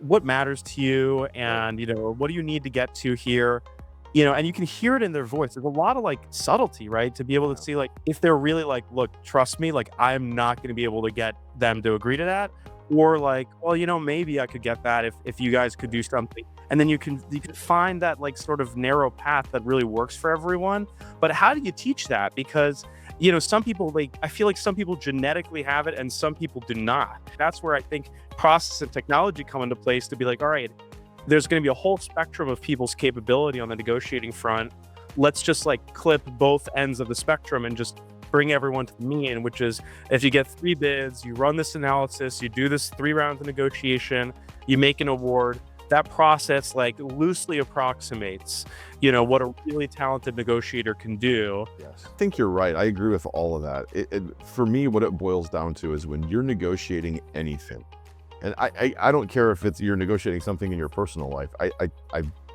what matters to you, Right. and what do you need to get to here, and you can hear it in their voice. There's a lot of like subtlety, right? To be able to Yeah. see like if they're really like, look, trust me, like I'm not going to be able to get them to agree to that, or like, well, maybe I could get that if you guys could Right. do something. And then you can find that like sort of narrow path that really works for everyone. But how do you teach that? Because some people, like, I feel like some people genetically have it and some people do not. That's where I think process and technology come into place to be like, all right, there's going to be a whole spectrum of people's capability on the negotiating front. Let's just like clip both ends of the spectrum and just bring everyone to the mean, which is if you get three bids, you run this analysis, you do this 3 rounds of negotiation, you make an award. That process like loosely approximates, what a really talented negotiator can do. Yes. I think you're right. I agree with all of that. For me, what it boils down to is when you're negotiating anything, and I don't care if you're negotiating something in your personal life. I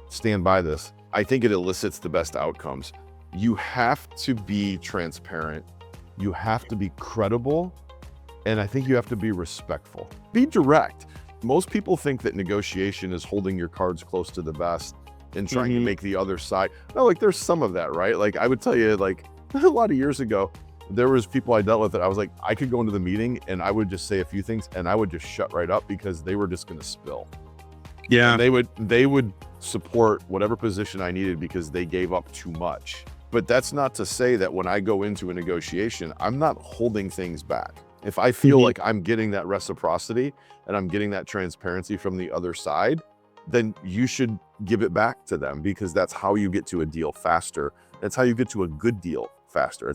stand by this. I think it elicits the best outcomes. You have to be transparent. You have to be credible. And I think you have to be respectful. Be direct. Most people think that negotiation is holding your cards close to the vest and trying to Mhm. make the other side. No, like there's some of that, right? Like I would tell you, like a lot of years ago, there was people I dealt with that I was like, I could go into the meeting and I would just say a few things and I would just shut right up because they were just going to spill. Yeah. And they would support whatever position I needed because they gave up too much. But that's not to say that when I go into a negotiation, I'm not holding things back. If I feel Mhm. like I'm getting that reciprocity and I'm getting that transparency from the other side, then you should give it back to them because that's how you get to a deal faster. That's how you get to a good deal faster.